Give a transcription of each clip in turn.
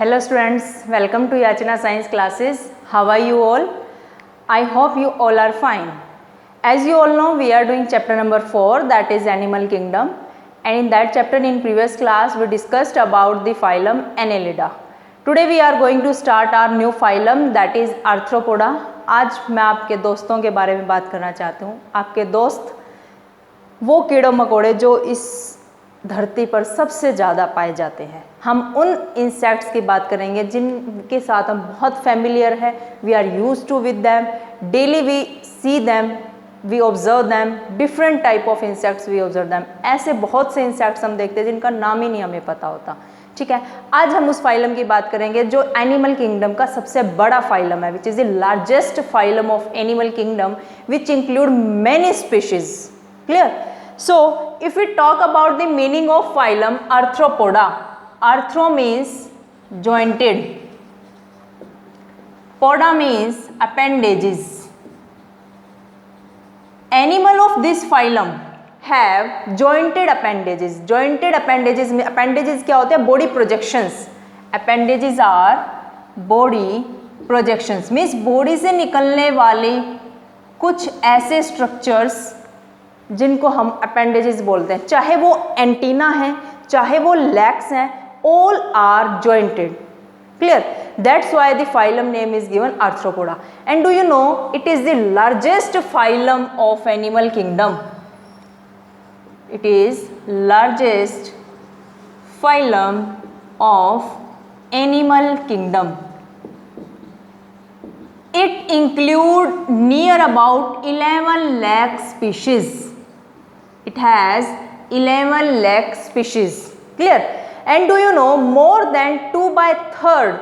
Hello students, welcome to Yachna Science classes. How are you all? I hope you all are fine. As you all know, we are doing chapter number 4, that is Animal Kingdom, and in that chapter in previous class we discussed about the phylum Annelida. Today we are going to start our new phylum, that is Arthropoda. आज मैं आपके दोस्तों के बारे में बात करना चाहती हूँ. आपके दोस्त वो कीड़े मकोड़े जो इस धरती पर सबसे ज़्यादा पाए जाते हैं. हम उन इंसेक्ट्स की बात करेंगे जिनके साथ हम बहुत फैमिलियर है. We are use to with them, daily we see them, we observe them, different type of insects we observe them. ऐसे बहुत से इंसेक्ट्स हम देखते हैं जिनका नाम ही नहीं हमें पता होता. ठीक है, आज हम उस फाइलम की बात करेंगे जो एनिमल किंगडम का सबसे बड़ा फाइलम है, which is the largest phylum of animal kingdom which include many species. Clear? So, if we talk about the meaning of phylum Arthropoda, arthro means jointed, poda means appendages. Animal of this phylum have jointed appendages. Jointed appendages में appendages क्या होते हैं? Body projections. Appendages are body projections. Means body से निकलने वाले कुछ ऐसे structures जिनको हम अपेंडेजेस बोलते हैं, चाहे वो एंटीना है, चाहे वो लेग्स हैं, all are jointed. Clear? That's why the phylum name is given Arthropoda. And do you know it is the largest phylum of animal kingdom. It is largest phylum of animal kingdom. It include near about 11 lakh species. It has 11 lakh species. Clear? And do you know more than 2/3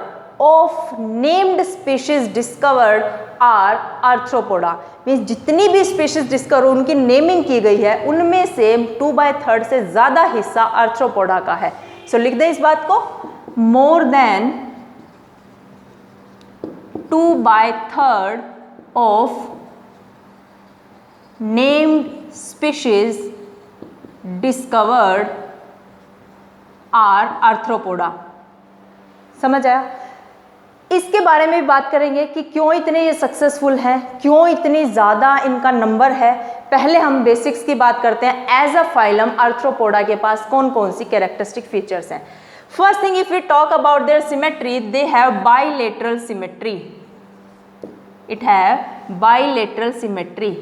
of named species discovered are arthropoda. Means जितनी भी species discover उनकी naming की गई है उनमें से 2/3 से ज़्यादा हिस्सा arthropoda का है. So लिख दें इस बात को, more than 2/3 of named species discovered are arthropoda. समझ आया? इसके बारे में भी बात करेंगे कि क्यों इतने ये सक्सेसफुल हैं, क्यों इतनी ज़्यादा इनका नंबर है. पहले हम बेसिक्स की बात करते हैं. एज अ फाइलम आर्थ्रोपोडा के पास कौन कौन सी कैरेक्टरिस्टिक फीचर्स हैं. First thing, if we talk about their symmetry, they have bilateral symmetry. It have bilateral symmetry.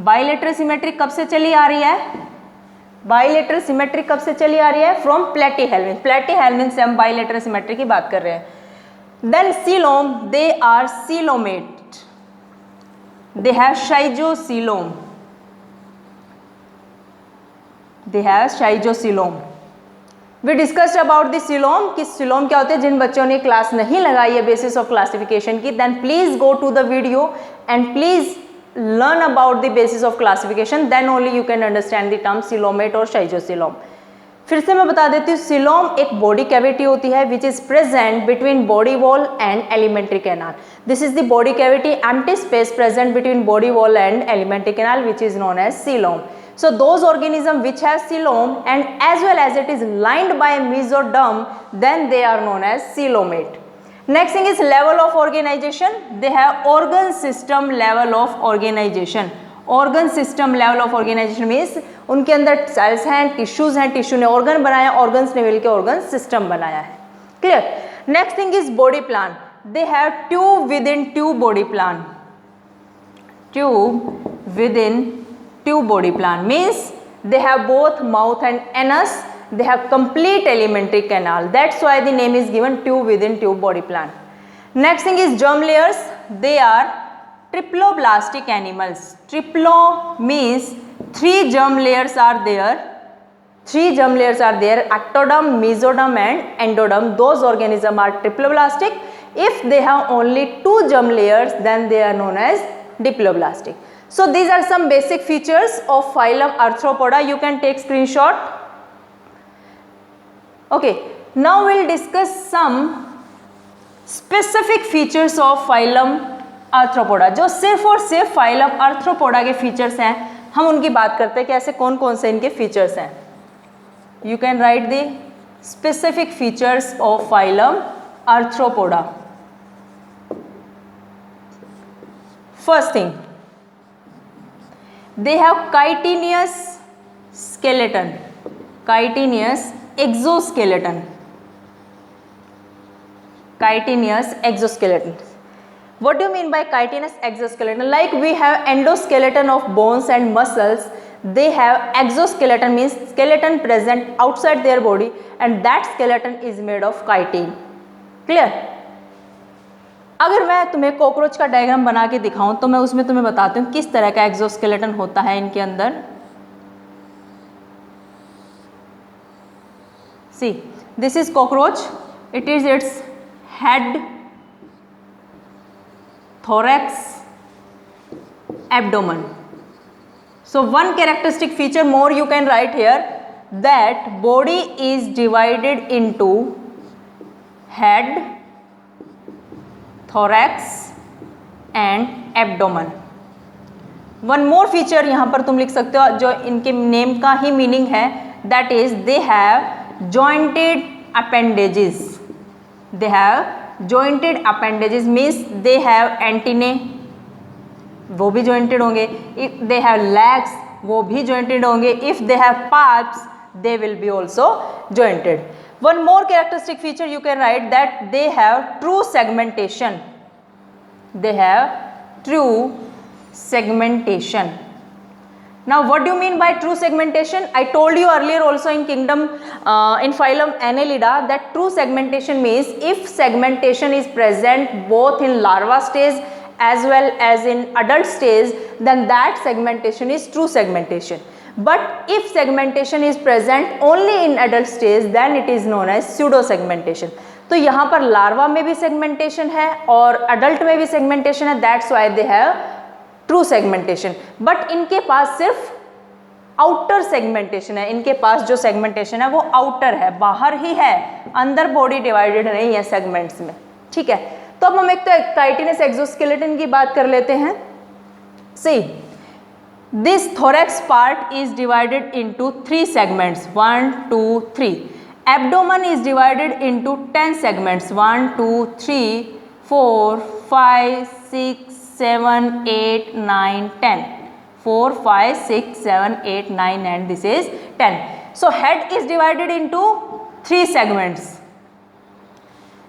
Bilateral symmetry कब से चली आ रही है? Bilateral symmetry कब से चली आ रही है? From platyhelminth. Platyhelminth से हम bilateral symmetry की बात कर रहे हैं. Then coelom, they are coelomate. They have schizoscoelom. They have schizoscoelom. We discussed about the coelom कि coelom क्या होते हैं. जिन बच्चों ने क्लास नहीं लगाई है बेसिस ऑफ क्लासिफिकेशन की, then please go to the video and please learn about the basis of classification, then only you can understand the term coelomate और schizoscoelom. फिर से मैं बता देती हूँ, coelom एक body cavity होती है which is present between body wall and alimentary canal. This is the body cavity, empty space present between body wall and alimentary canal, which is known as coelom. So those organisms which have coelom and as well as it is lined by mesoderm, then they are known as coelomate. Next thing is level of organization. They have organ system level of organization. Organ system level of organization means उनके अंदर sales हैं, tissues हैं, tissue ने organ बनाया, organs ने मिलकर organ system बनाया है. Clear? Next thing is body plan. They have tube with in tube body plan. Tube with in tube body plan means they have both mouth and anus. They have complete alimentary canal. That's why the name is given tube within tube body plan. Next thing is germ layers. They are triploblastic animals. Triplo means 3 germ layers are there. 3 germ layers are there: ectoderm, mesoderm and endoderm. Those organisms are triploblastic. If they have only 2 germ layers, then they are known as diploblastic. So these are some basic features of phylum Arthropoda. You can take screenshot. Okay, now we'll discuss some specific features of phylum Arthropoda. जो सिर्फ और सिर्फ phylum Arthropoda के features हैं, हम उनकी बात करते हैं कि ऐसे कौन कौन से इनके features हैं. You can write the specific features of phylum arthropoda. First thing, they have chitinous skeleton, chitinous exoskeleton, chitinous exoskeleton. What do you mean by chitinous exoskeleton? Like we have endoskeleton of bones and muscles, they have exoskeleton, means skeleton present outside their body, and that skeleton is made of chitin. Clear? अगर मैं तुम्हें cockroach का diagram बना के दिखाऊं तो मैं उसमें तुम्हें बताती हूँ किस तरह का एक्सोस्केलेटन होता है इनके अंदर. See, this is cockroach. It is its head, thorax, abdomen. So one characteristic feature more you can write here, that body is divided into head, thorax and abdomen. One more feature यहाँ पर तुम लिख सकते हो जो इनके name का ही meaning है, that is they have jointed appendages. They have jointed appendages means they have antennae, वो भी jointed होंगे. If they have legs, वो भी jointed होंगे. If they have palps, they will be also jointed. One more characteristic feature you can write, that they have true segmentation. They have true segmentation. Now what do you mean by true segmentation? I told you earlier also in phylum Annelida that true segmentation means if segmentation is present both in larva stage as well as in adult stage, then that segmentation is true segmentation. But if segmentation is present only in adult stage, then it is known as pseudo segmentation. तो यहाँ पर larva में भी segmentation है और adult में भी segmentation है, that's why they have true segmentation. But इनके पास सिर्फ आउटर सेगमेंटेशन है. इनके पास जो सेगमेंटेशन है वो आउटर है, बाहर ही है, अंदर बॉडी डिवाइडेड नहीं है सेगमेंट्स में. ठीक है, तो अब हम एक तो काइटिनस एक्सोस्केलेटन की बात कर लेते हैं. See, this thorax part is divided into 3 segments, 1 2 3. Abdomen is divided into 10 segments, 1 2 3 4 5 6 7 8 9 10. 4 5 6 7 8 9 and this is 10. So head is divided into 3 segments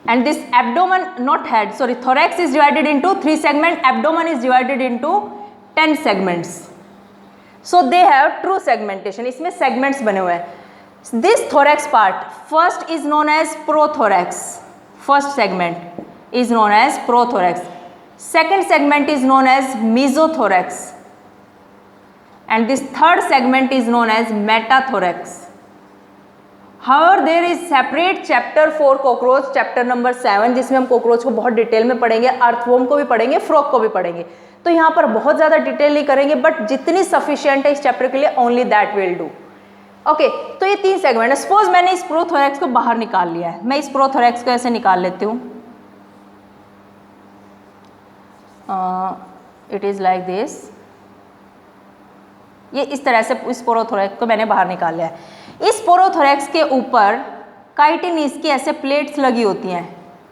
and this abdomen, not head, sorry, thorax is divided into 3 segments, abdomen is divided into 10 segments. So they have true segmentation. इसमें segments बने हुए हैं. This thorax part first is known as prothorax. First segment is known as prothorax. Second segment is known as mesothorax and this third segment is known as metathorax. However, there is separate chapter for cockroach, chapter number 7, जिसमें हम cockroach को बहुत detail में पढ़ेंगे, earthworm को भी पढ़ेंगे, frog को भी पढ़ेंगे. तो यहाँ पर बहुत ज़्यादा डिटेल नहीं करेंगे, बट जितनी सफिशियंट है इस चैप्टर के लिए only that will do. Okay, तो ये 3 सेगमेंट है. सपोज मैंने इस प्रोथोरैक्स को बाहर निकाल लिया है. मैं इस प्रोथोरैक्स को ऐसे निकाल लेती हूँ. It is like this. ये इस तरह से इस पोरोथोरैक्स को मैंने बाहर निकाल लिया है. इस पोरोथोरैक्स के ऊपर काइटिनिस की ऐसे प्लेट्स लगी होती हैं.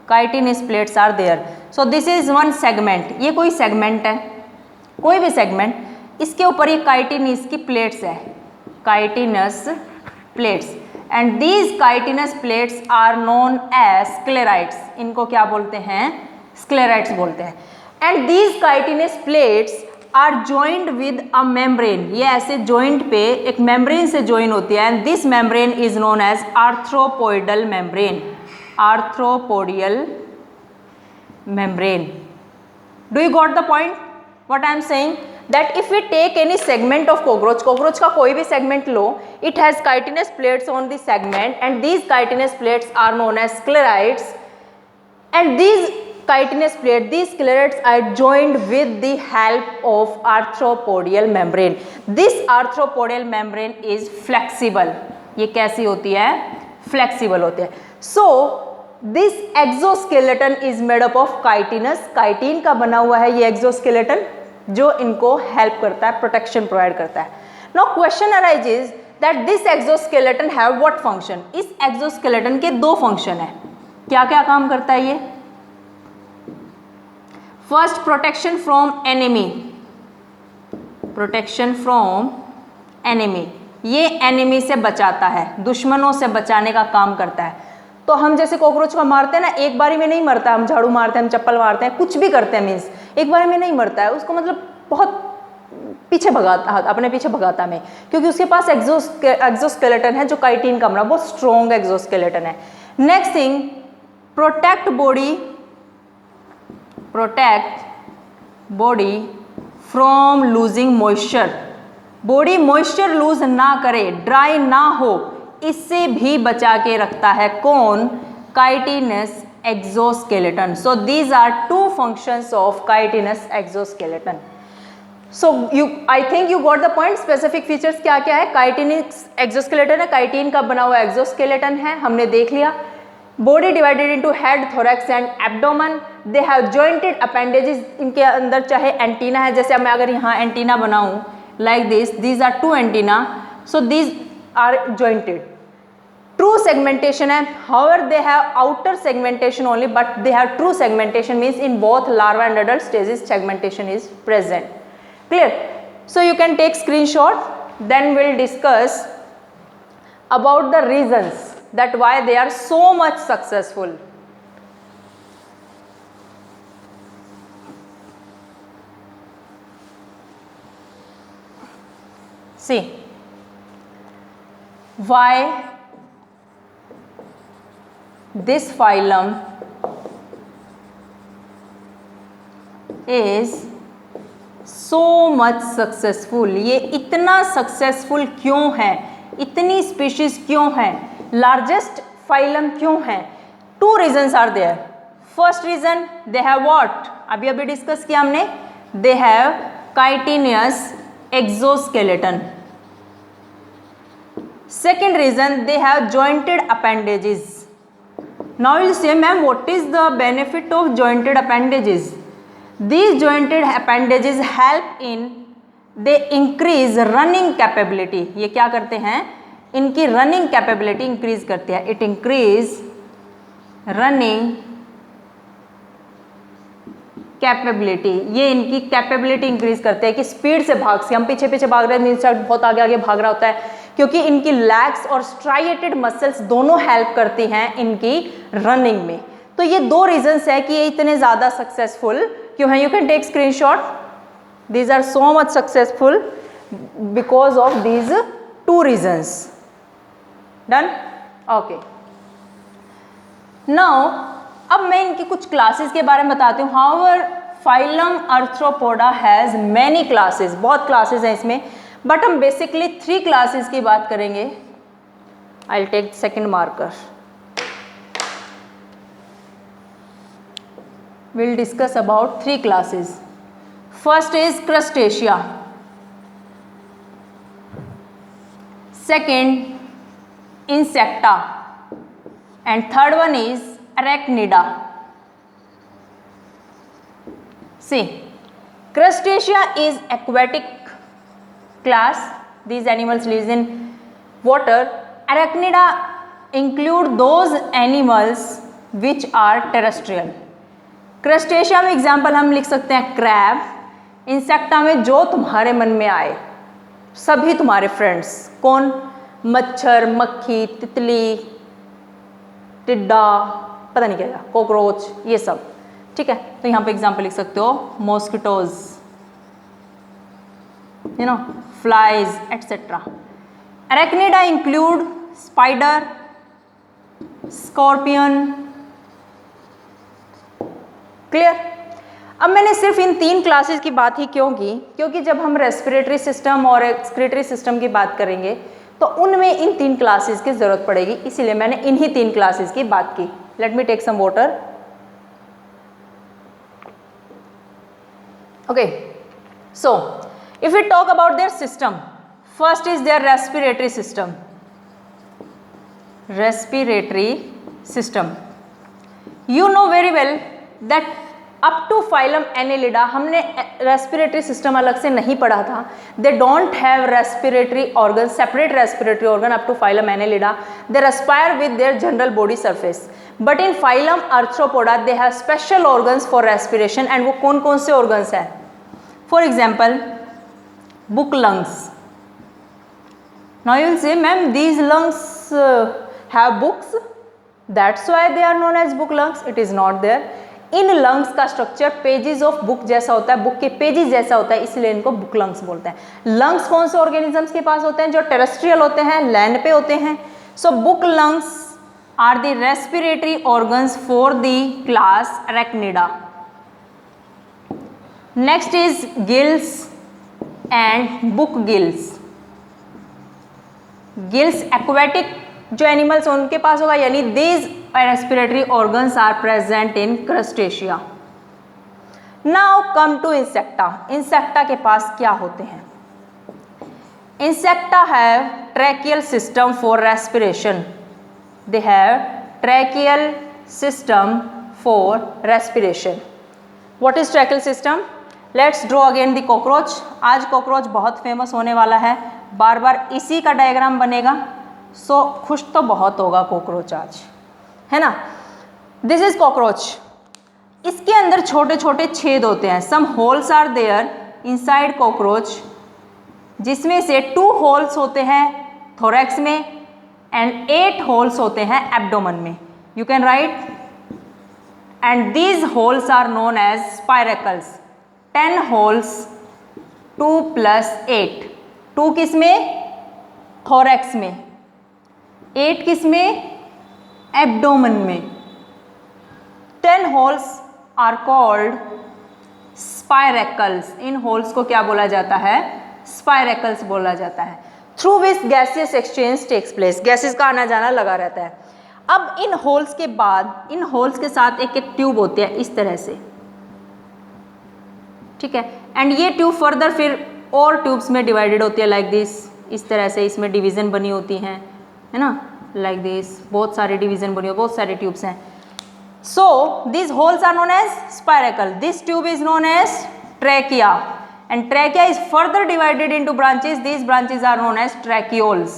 Chitinous plates are there. So this is one segment. ये कोई सेगमेंट है, कोई भी सेगमेंट, इसके ऊपर ये काइटिनिस की प्लेट्स है, chitinous plates. And these chitinous plates are known as sclerites. इनको क्या बोलते हैं? स्क्लेराइट्स बोलते हैं. And these chitinous plates are joint with a membrane. ये ऐसे जॉइंट पे एक मेम्ब्रेन से ज्वाइन होती है. And this membrane is known as arthropodial membrane. Arthropodial membrane. Do you got the point what I am saying? That if we take any segment of cockroach, cockroach का कोई भी segment लो, it has chitinous plates on this segment and these chitinous plates are known as sclerites. And these chitinous plate, these sclerites are joined with the help of arthropodial membrane. This arthropodial membrane is flexible. ये कैसी होती है? Flexible होती है. So this exoskeleton is made up of chitinous. chitin का बना हुआ है ये exoskeleton जो इनको help करता है, protection provide करता है. Now question arises that this exoskeleton have what function? इस exoskeleton के 2 function है. क्या क्या काम करता है ये? First, protection from enemy, protection from enemy, ये एनिमी से बचाता है, दुश्मनों से बचाने का काम करता है। तो हम जैसे कॉकरोच को मारते हैं ना, एक बारी में नहीं मरता, हम झाड़ू मारते हैं, हम चप्पल मारते हैं, कुछ भी करते हैं, मीन्स एक बारी में नहीं मरता है, उसको मतलब बहुत पीछे भगाता, अपने पीछे भगाता है, क्योंकि उसके पास एक्सोस्केलेटन है जो काइटिन का बना, बहुत स्ट्रॉन्ग एक्सोस्केलेटन है। Next thing, protect body from losing moisture, body moisture lose ना करे, ड्राई ना हो, इससे भी बचा के रखता है कौन? Chitinous exoskeleton. So these are two functions of chitinous exoskeleton. So I think you got the point. Specific features क्या क्या है? काइटिनस एक्सोस्केलेटन है, काइटिन का बना हुआ एक्सोस्केलेटन है, हमने देख लिया। Body divided into head, thorax and abdomen. They have jointed appendages, इनके अंदर चाहे एंटीना है, जैसे मैं अगर यहाँ एंटीना बनाऊं like this, these are two antenna, so these are jointed. True segmentation है, however they have outer segmentation only, but they have true segmentation, means in both larva and adult stages segmentation is present. Clear? So you can take screenshot, then we'll discuss about the reasons that why they are so much successful. See, why this phylum is so much successful, ये इतना successful क्यों है, इतनी species क्यों है, largest phylum क्यों है? Two reasons are there. First reason, they have what, अभी अभी डिस्कस किया हमने, they have chitinous exoskeleton. Second reason, they have jointed appendages. Now you say, ma'am, what is the benefit of jointed appendages? These jointed appendages help in, they increase running capability. ये क्या करते हैं? इनकी running capability increase करते हैं. It increase running capability, ये इनकी capability increase करते हैं कि स्पीड से भाग से, हम पीछे पीछे भाग रहे हैं, इंसेक्ट बहुत आगे आगे भाग रहा होता है, क्योंकि इनकी लैग्स और स्ट्राइएटेड मसल्स दोनों हेल्प करती हैं इनकी रनिंग में। तो ये दो रीजंस है कि ये इतने ज़्यादा सक्सेसफुल क्यों हैं। You can take screenshot, these are so much successful because of these two reasons. Done? Okay, now अब मैं इनकी कुछ क्लासेस के बारे में बताती हूँ। However phylum arthropoda has many classes, बहुत क्लासेस हैं इसमें, बट हम बेसिकली 3 क्लासेस की बात करेंगे। I will take second marker. Will discuss about 3 classes. First is Crustacea, second Insecta, and third one is Arachnida. See, Crustacea is aquatic class. These animals live in water. Arachnida include those animals which are terrestrial. Crustacea में example हम लिख सकते हैं crab, insecta में जो तुम्हारे मन में आए, सभी तुम्हारे फ्रेंड्स, कौन? मच्छर, मक्खी, तितली, टिड्डा, पता नहीं क्या, कॉकरोच, ये सब। ठीक है, तो यहाँ पे एग्जाम्पल लिख सकते हो mosquitoes, you know, flies etcetera. Arachnida include spider, scorpion. Clear? अब मैंने सिर्फ इन 3 क्लासेस की बात ही क्यों की? क्योंकि जब हम रेस्पिरेटरी सिस्टम और एक्सक्रीटरी सिस्टम की बात करेंगे तो उनमें इन 3 क्लासेस की जरूरत पड़ेगी, इसीलिए मैंने इन्हीं 3 क्लासेस की बात की। Let me take some water. Okay, so if we talk about their system, first is their respiratory system. Respiratory system, you know very well that up to phylum Annelida हमने रेस्पिरेटरी सिस्टम अलग से नहीं पढ़ा था। They don't have respiratory organ, separate respiratory organ up to phylum Annelida. They respire with their general body surface, but in phylum Arthropoda they have special organs for respiration, and वो कौन कौन से organs हैं? For example book lungs. Now you will say ma'am these lungs have books, that's why they are known as book lungs. It is not there. इन lungs का structure pages of book जैसा होता है, book के pages जैसा होता है, इसलिए इनको बुक लंग्स बोलते हैं. लंग्स कौन से ऑर्गेनिजम्स के पास होते हैं? जो टेरेस्ट्रियल होते हैं, लैंड पे होते हैं. So book lungs are the respiratory organs for the class Arachnida. Next is gills and book gills. Gills aquatic जो एनिमल्स उनके पास होगा, यानी these respiratory organs are present in Crustacea. Now come to Insecta. Insecta के पास क्या होते हैं? Insecta have tracheal system for respiration. They have tracheal system for respiration. What is tracheal system? Let's draw again the cockroach. आज cockroach बहुत famous होने वाला है, बार बार इसी का डायग्राम बनेगा. सो खुश तो बहुत होगा कॉकरोच आज, है ना. This is cockroach. इसके अंदर छोटे छोटे छेद होते हैं. Some holes are there inside cockroach, जिसमें से 2 होल्स होते हैं थोरैक्स में एंड 8 होल्स होते हैं एब्डोमेन में. You can write. And these holes are known as spiracles. 10 holes, 2 + 8. 2 किस में? थोरैक्स में. 8 किस में? एब्डोमेन में. 10 होल्स आर कॉल्ड स्पाइरेकल्स. इन होल्स को क्या बोला जाता है? स्पाइरेकल्स बोला जाता है. Through which gaseous exchange takes place. Gases का आना जाना लगा रहता है. अब इन होल्स के बाद इन होल्स के साथ एक एक ट्यूब होती है इस तरह से, ठीक है. एंड ये ट्यूब फर्दर फिर और ट्यूब्स में डिवाइडेड होती है लाइक दिस. इस तरह से इसमें डिवीजन बनी होती हैं, है ना, लाइक दिस. बहुत सारे डिवीजन बनी हो, बहुत सारे ट्यूब्स हैं. सो these holes are known as spiracle. This tube is known as trachea, and trachea is further divided into branches. These branches are known as tracheoles.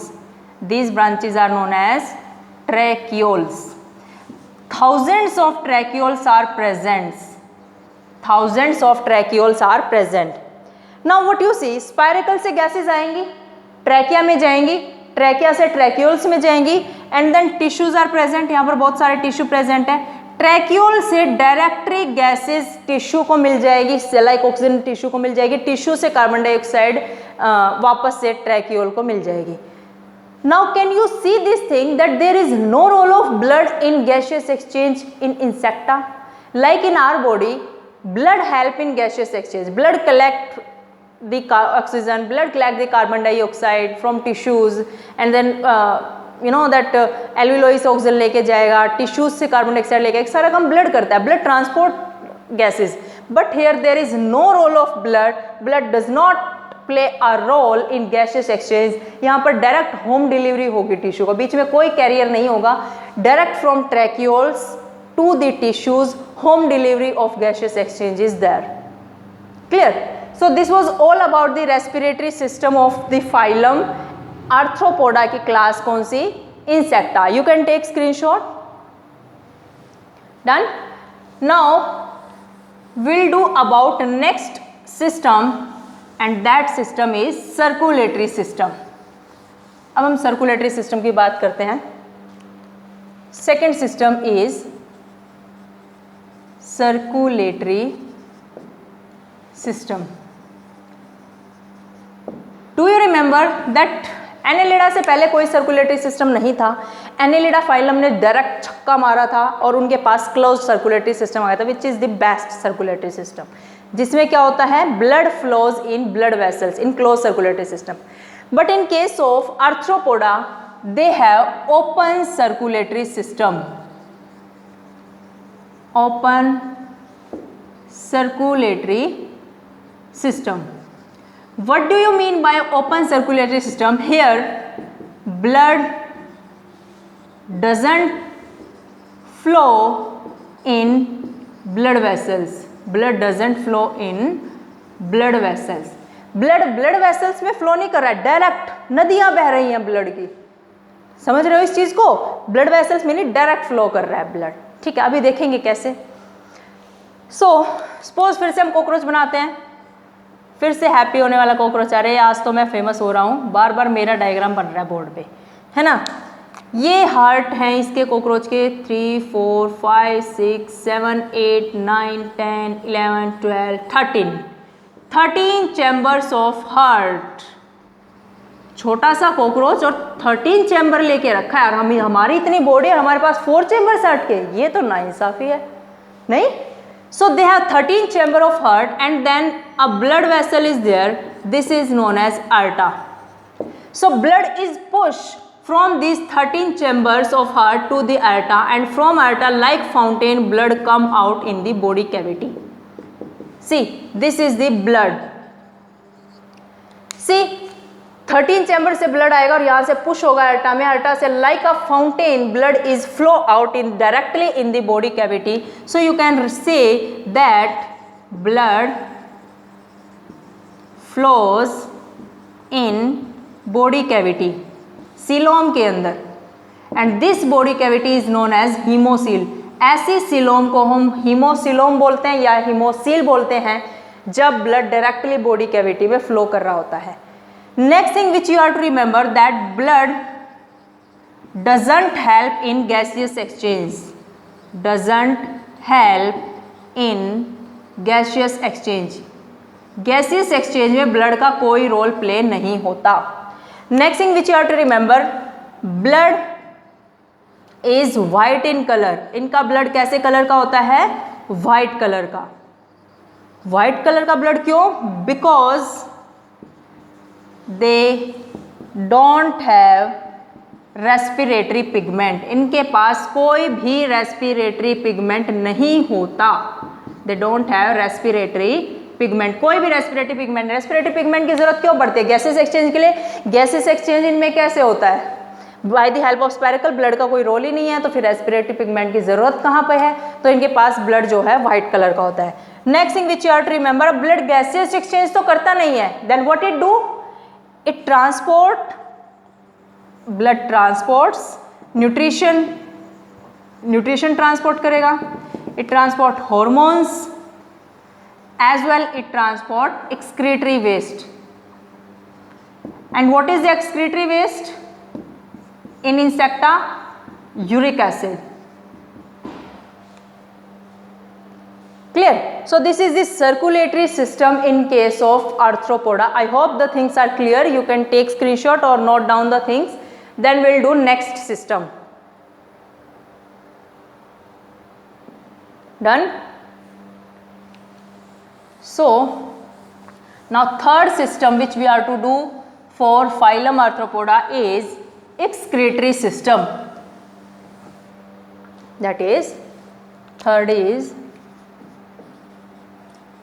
These branches are known as tracheoles. Thousands of tracheoles are present. Thousands of tracheoles are present. Now what you see, spiracle से gases आएंगी, trachea में जाएंगी, trachea से tracheoles में जाएंगी, and then tissues are present. यहाँ पर बहुत सारे टिश्यू प्रेजेंट है. ट्रैक्यूल से डायरेक्टली गैसेस टिश्यू को मिल जाएगी, लाइक ऑक्सीजन टिश्यू को मिल जाएगी. टिश्यू से कार्बन डाइऑक्साइड वापस से ट्रैक्यूल को मिल जाएगी. Now can you see this thing that there is no role of blood in gaseous exchange in insecta. Like in our body, blood help in gaseous exchange. Blood collect the oxygen, blood collect the carbon dioxide from tissues, and then you know that alveoli oxygen लेके जाएगा, tissues से carbon dioxide लेके, एक सारा काम blood करता है. blood transport gases, but here there is no role of blood. blood does not play a role in gaseous exchange. यहाँ पर direct home delivery होगी टिश्यू को, बीच में कोई कैरियर नहीं होगा. direct from tracheoles to the tissues, home delivery of gaseous exchange is there. Clear? So this was all about the respiratory system of the phylum Arthropoda की class कौन सी? Insecta. You can take screenshot. Done? Now we'll do about next system, and that system is circulatory system. अब हम circulatory system की बात करते हैं. Second system is circulatory system. Do you remember that Annelida से पहले कोई सर्कुलेटरी सिस्टम नहीं था. एनेलिडा फाइलम ने डायरेक्ट छक्का मारा था और उनके पास क्लोज सर्कुलेटरी सिस्टम आया था, which is the best circulatory system, जिसमें क्या होता है? Blood flows in blood vessels in close circulatory system. But in case of arthropoda they have open circulatory system. Open circulatory system. What do you mean by open circulatory system? Here blood doesn't flow in blood vessels. Blood doesn't flow in blood vessels. Blood vessels में flow नहीं कर रहा है, direct नदियां बह रही हैं blood की. समझ रहे हो इस चीज को? ब्लड वेसल्स में डायरेक्ट फ्लो कर रहा है ब्लड, ठीक है, अभी देखेंगे कैसे। सपोज फिर से हम कॉकरोच बनाते हैं, फिर से हैप्पी होने वाला कॉकरोच। अरे आज तो मैं फेमस हो रहा हूँ, बार बार मेरा डायग्राम बन रहा है बोर्ड पे, है ना। ये हार्ट हैं इसके कॉकरोच के 3 4 5 6 7 8 9 10 11 12 13 चैम्बर्स ऑफ हार्ट। छोटा सा कॉकरोच और 13 चैम्बर लेके रखा है, और हमारी इतनी बॉडी और हमारे पास 4 चैम्बर्स हार्ट के, ये तो नाइंसाफी है, नहीं। So they have 13 chamber of heart, and then a blood vessel is there. This is known as aorta. So blood is pushed from these 13 chambers of heart to the aorta, and from aorta like fountain blood come out in the body cavity. See, this is the blood. See, 13 chamber से blood आएगा और यहाँ से push होगा अल्टा में, aorta से like a fountain blood is flow out in directly in the body cavity. So you can say that blood flows in body cavity, coelom के अंदर, and this body cavity is known as haemocoel. ऐसी coelom को हम हीमोसीलोम बोलते हैं या haemocoel बोलते हैं जब ब्लड डायरेक्टली बॉडी कैविटी में फ्लो कर रहा होता है। Next thing which you have to remember that blood doesn't help in gaseous exchange, doesn't help in gaseous exchange. Gaseous exchange में blood का कोई रोल प्ले नहीं होता। Next thing which you have to remember, blood is white in color. इनका blood कैसे colour का होता है? white कलर का। white कलर का blood क्यों? Because they don't have respiratory pigment. इनके पास कोई भी respiratory pigment नहीं होता। They don't have respiratory pigment. कोई भी respiratory pigment, respiratory pigment की जरूरत क्यों पड़ती है गैसेस एक्सचेंज के लिए? गैसेस एक्सचेंज इनमें कैसे होता है? By the help of spherical, blood का कोई रोल ही नहीं है, तो फिर रेस्पिरेटरी पिगमेंट की जरूरत कहाँ पे है? तो इनके पास ब्लड जो है व्हाइट कलर का होता है। Next thing which you have to remember, blood gases exchange तो करता नहीं है, then what it do? It blood transports nutrition transport करेगा, it transport hormones as well, it transport excretory waste. And what is the excretory waste in insecta? Uric acid. Clear? So this is the circulatory system in case of arthropoda. I hope the things are clear. You can take screenshot or note down the things. Then we'll do next system. Done? So now third system which we are to do for phylum arthropoda is excretory system. That is, third is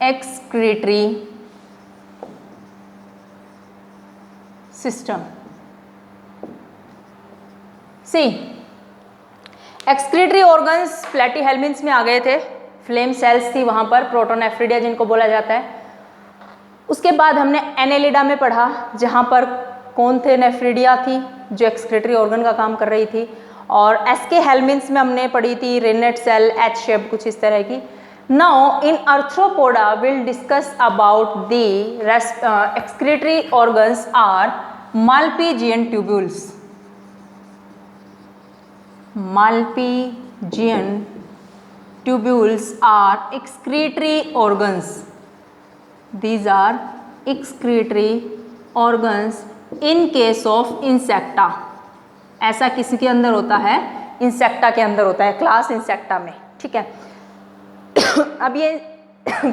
excretory system. See, excretory organs प्लेटीहेल्मिन्स में आ गए थे, flame cells थी वहाँ पर, protonephridia जिनको बोला जाता है। उसके बाद हमने एनेलिडा में पढ़ा जहाँ पर कौन थे? नेफ्रिडिया थी जो एक्सक्रीटरी ऑर्गन का काम कर रही थी, और एसके हेल्मिन्स में हमने पढ़ी थी रेनेट सेल, एच शेप, कुछ इस तरह की। Now in arthropoda we'll discuss about the excretory organs are Malpighian tubules. Malpighian tubules are excretory organs. These are excretory organs in case of insecta. ऐसा किसी के अंदर होता है? इंसेक्टा के अंदर होता है, क्लास इंसेक्टा में, ठीक है। अब ये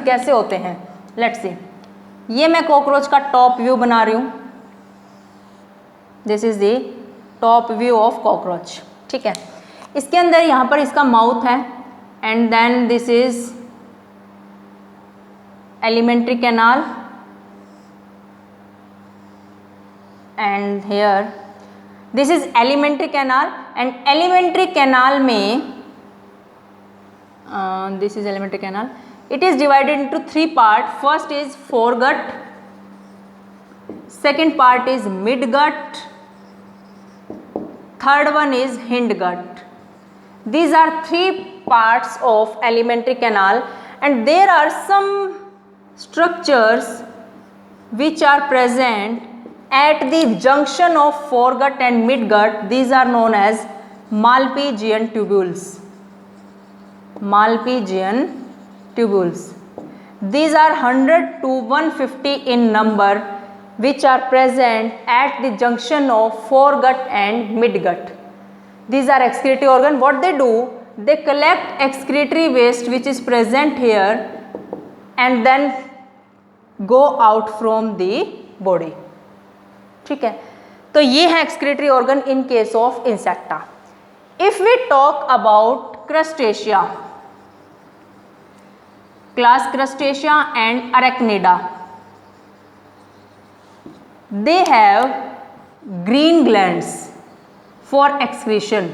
कैसे होते हैं? लेट्स सी, ये मैं कॉकरोच का टॉप व्यू बना रही हूँ। This is the top view of cockroach, ठीक है। इसके अंदर यहाँ पर इसका माउथ है, and then this is alimentary canal, and here this is alimentary canal, and alimentary canal में this is alimentary canal. It is divided into 3 parts. First is foregut, second part is midgut, third one is hindgut. These are three parts of alimentary canal, and there are some structures which are present at the junction of foregut and midgut. These are known as Malpighian tubules. Malpighian tubules. These are 100 to 150 in number, which are present at the junction of foregut and midgut. These are excretory organ. What they do, they collect excretory waste which is present here and then go out from the body. ठीक है, तो ये है excretory organ in case of insecta. If we talk about crustacea, class crustacea and arachnida, they have green glands for excretion.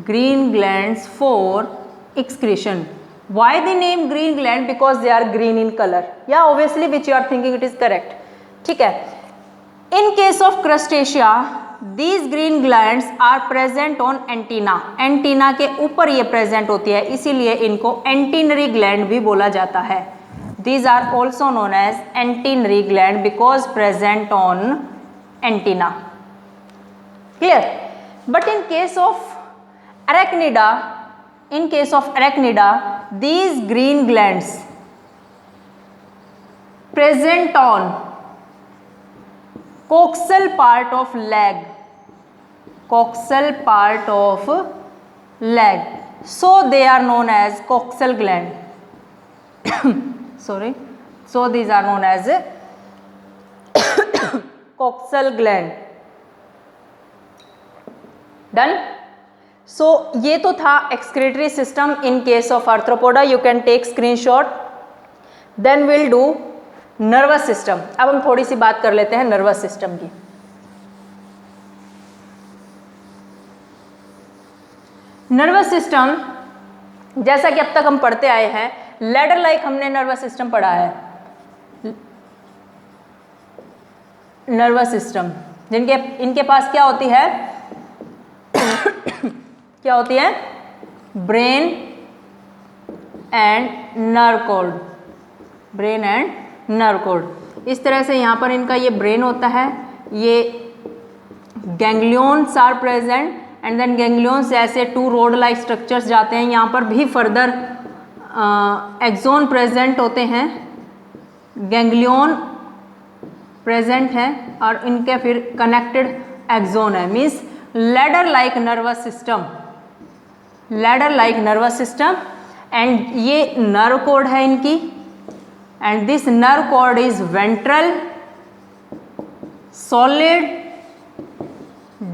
Green glands for excretion. Why the name green gland? Because they are green in color. Yeah, obviously, which you are thinking it is correct. ठीक है. In case of crustacea, these green glands are present on antenna. Antenna के ऊपर ये present होती है, इसीलिए इनको antennary gland भी बोला जाता है. These are also known as antennary gland because present on antenna. Clear? But in case of arachnida, these green glands present on coxal part of leg. Coxal part of leg. So they are known as coxal gland. Sorry. So these are known as coxal gland. Done? So ये तो था excretory system in case of arthropoda. You can take screenshot. Then we'll do nervous system. अब हम थोड़ी सी बात कर लेते हैं nervous system की. Nervous system जैसा कि अब तक हम पढ़ते आए हैं, लैडर लाइक हमने नर्वस सिस्टम पढ़ा है. नर्वस सिस्टम इनके पास क्या होती है क्या होती है? Brain and nerve cord. Brain and nerve cord. इस तरह से यहाँ पर इनका ये ब्रेन होता है, ये ganglions are present and then ganglion से ऐसे 2 रोड लाइक स्ट्रक्चर्स जाते हैं. यहाँ पर भी फर्दर एक्सोन प्रेजेंट होते हैं, गैंग्लियन प्रेजेंट है और इनके फिर कनेक्टेड एक्सोन है. Means ladder like nervous system. Ladder like nervous system. And ये नर्व कॉर्ड है इनकी, and this nerve cord is ventral, solid,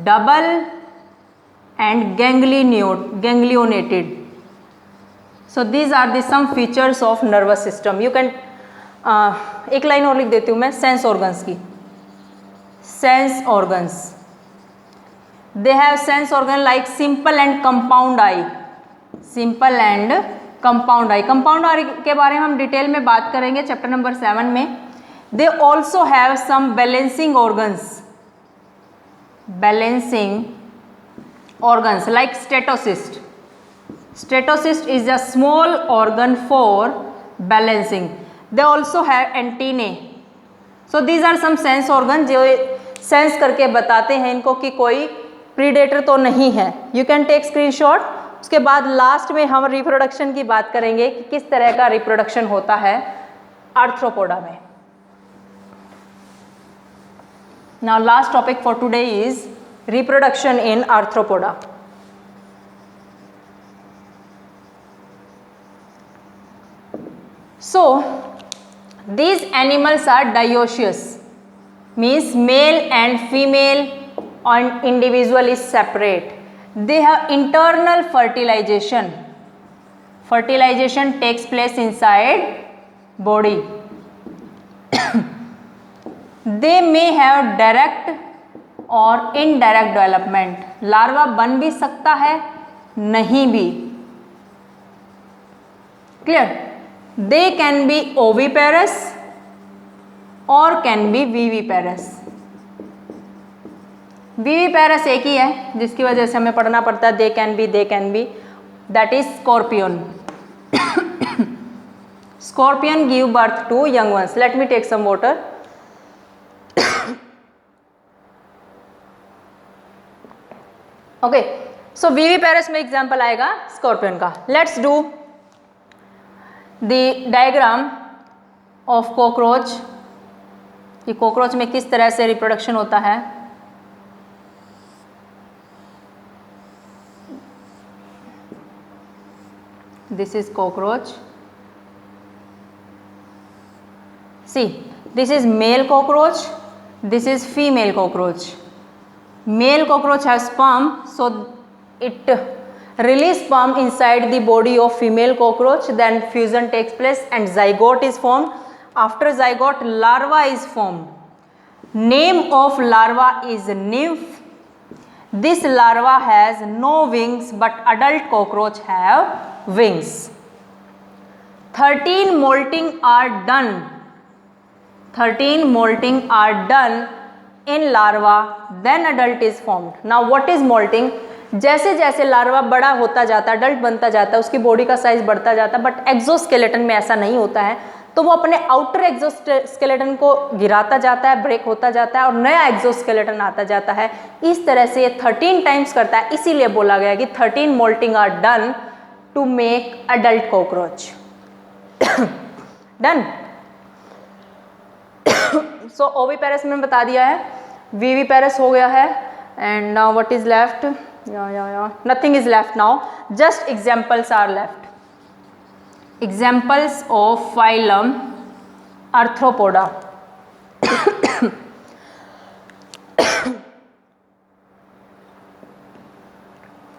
double and ganglionated. So these are the some features of nervous system. You can एक line और लिख देती हूँ मैं sense organs की. Sense organs. They have sense organ like simple and compound eye. Simple and compound eye. Compound eye के बारे में हम डिटेल में बात करेंगे चैप्टर नंबर 7 में. They also have some balancing organs. Balancing organs like stetocyst. Stetocyst is a small organ for balancing. They also have antennae. So these are some sense organs जो sense करके बताते हैं इनको कि कोई प्रीडेटर तो नहीं है. You can take screenshot. उसके बाद लास्ट में हम रिप्रोडक्शन की बात करेंगे कि किस तरह का रिप्रोडक्शन होता है आर्थ्रोपोडा में. Now last topic for today is reproduction in arthropoda. So these animals are dioecious, means male and female and individual is separate. They have internal fertilization. Fertilization takes place inside body. They may have direct और indirect development. Larva बन भी सकता है, नहीं भी. Clear? They can B oviparous और can be viviparous. Viviparous एक ही है जिसकी वजह से हमें पढ़ना पड़ता है they can be, that is scorpion. Scorpion give birth to young ones. Let me take some water. Okay, so viviparous में एग्जाम्पल आएगा स्कॉर्पियन का। Let's do the diagram of cockroach, कि कॉकरोच में किस तरह से रिप्रोडक्शन होता है। This is cockroach, see this is male cockroach, this is female cockroach. Male cockroach has sperm, so it release sperm inside the body of female cockroach, then fusion takes place and zygote is formed. After zygote, larva is formed. Name of larva is nymph. This larva has no wings, but adult cockroach have wings. 13 molting are done. 13 molting are done in larva, then adult is formed. Now what is molting? जैसे जैसे larva बड़ा होता जाता है, adult बनता जाता है, उसकी बॉडी का साइज बढ़ता जाता है, बट एक्सोस्केलेटन में ऐसा नहीं होता है, तो वो अपने आउटर एक्सोस्केलेटन को गिराता जाता है, ब्रेक होता जाता है और नया एक्सोस्केलेटन आता जाता है। इस तरह से ये 13 टाइम्स करता है, इसीलिए बोला गया कि 13 moulting are done to make adult cockroach. Done. So oviparous में बता दिया है, विविपेरस हो गया है, and now what is left? Nothing is left now, just examples are left. Examples of phylum Arthropoda.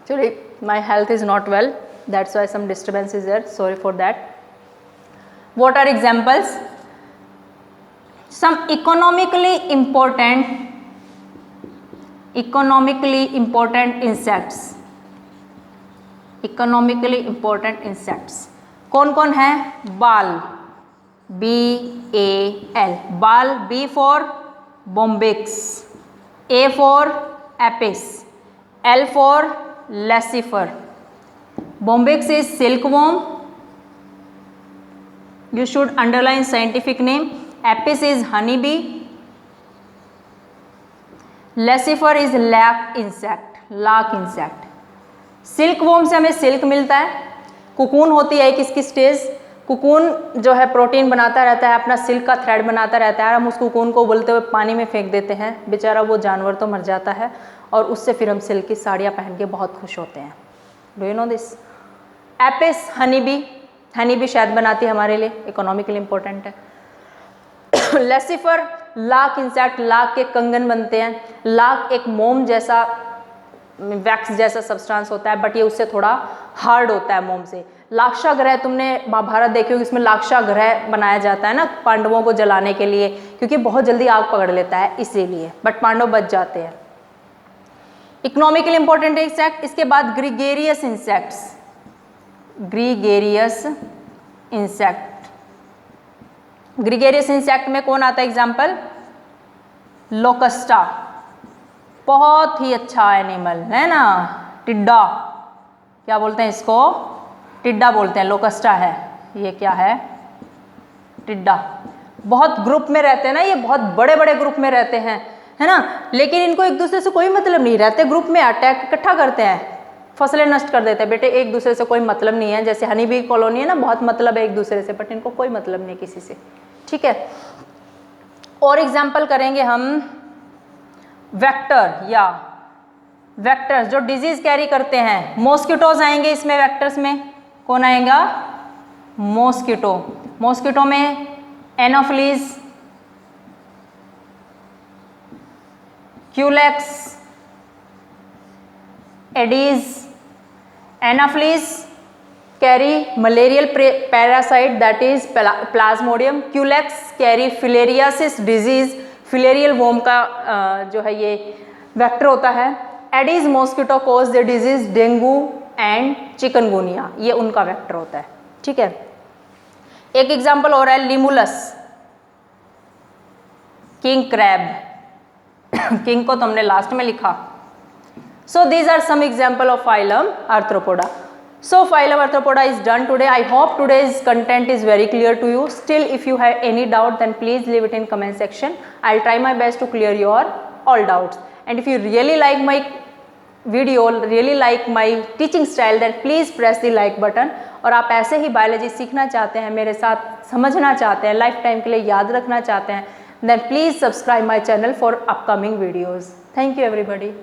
Actually, my health is not well, that's why some disturbance is there, sorry for that. What are examples? Some economically important insects. Economically important insects कौन कौन है? बाल, BAL, बाल, B for bombyx, A for apis, L for laccifer. Bombyx is silkworm. You should underline scientific name. Apis is honeybee. Laccifer is lark insect. Silkworm से हमें silk मिलता है। Cocoon होती है किसकी स्टेज? कुकून जो है प्रोटीन बनाता रहता है, अपना सिल्क का थ्रेड बनाता रहता है, और हम उस कुकून को उबलते हुए पानी में फेंक देते हैं, बेचारा वो जानवर तो मर जाता है, और उससे फिर हम सिल्क की साड़ियाँ पहन के बहुत खुश होते हैं। Do you no this? Apis Honey भी शायद बनाती है हमारे लिए, इकोनॉमिकली इंपॉर्टेंट है। लेसिफर लाख इंसेक्ट, लाख के कंगन बनते हैं। लाख एक मोम जैसा, वैक्स जैसा सब्सटेंस होता है, बट ये उससे थोड़ा हार्ड होता है मोम से। लाक्षा ग्रह, तुमने महाभारत देखी होगी, इसमें लाक्षा ग्रह बनाया जाता है ना पांडवों को जलाने के लिए, क्योंकि बहुत जल्दी आग पकड़ लेता है इसीलिए, बट पांडव बच जाते हैं। Economically important insect. इसके बाद ग्रीगेरियस इंसेक्ट्स। ग्रीगेरियस इंसेक्ट में कौन आता है एग्जाम्पल? लोकस्टा, बहुत ही अच्छा एनिमल है ना। टिड्डा, क्या बोलते हैं इसको? टिड्डा बोलते हैं, लोकस्टा है। ये क्या है? टिड्डा। बहुत ग्रुप में रहते हैं ना, ये बहुत बड़े बड़े ग्रुप में रहते हैं, है ना, लेकिन इनको एक दूसरे से कोई मतलब नहीं, रहते ग्रुप में, अटैक इकट्ठा करते हैं, फसलें नष्ट कर देते हैं। बेटे एक दूसरे से कोई मतलब नहीं है, जैसे हनी बी कॉलोनी है ना, बहुत मतलब है एक दूसरे से, बट इनको कोई मतलब नहीं किसी से, ठीक है। और एग्जाम्पल करेंगे हम वेक्टर या वेक्टर्स जो डिजीज कैरी करते हैं। मॉस्किटोज आएंगे इसमें, वेक्टर्स में कौन आएगा? मॉस्किटो। मॉस्किटो में anopheles, culex, aedes. Anopheles carry malarial parasite that is plasmodium. Culex carry filariasis disease, filarial worm का जो है ये वेक्टर होता है। Aedes mosquito cause the disease dengue and chikungunya, ये उनका वेक्टर होता है, ठीक है। एक एग्जाम्पल और है लिमुलस, किंग क्रैब। किंग को तो हमने लास्ट में लिखा। So these are some example of phylum Arthropoda. So phylum Arthropoda is done today. I hope today's content is very clear to you. Still, if you have any doubt, then please leave it in comment section. I'll try my best to clear your all doubts. And if you really like my video, really like my teaching style, then please press the like button. और आप ऐसे ही biology सीखना चाहते हैं, मेरे साथ समझना चाहते हैं, लाइफ टाइम के लिए याद रखना चाहते हैं, then please subscribe my channel for upcoming videos. Thank you everybody.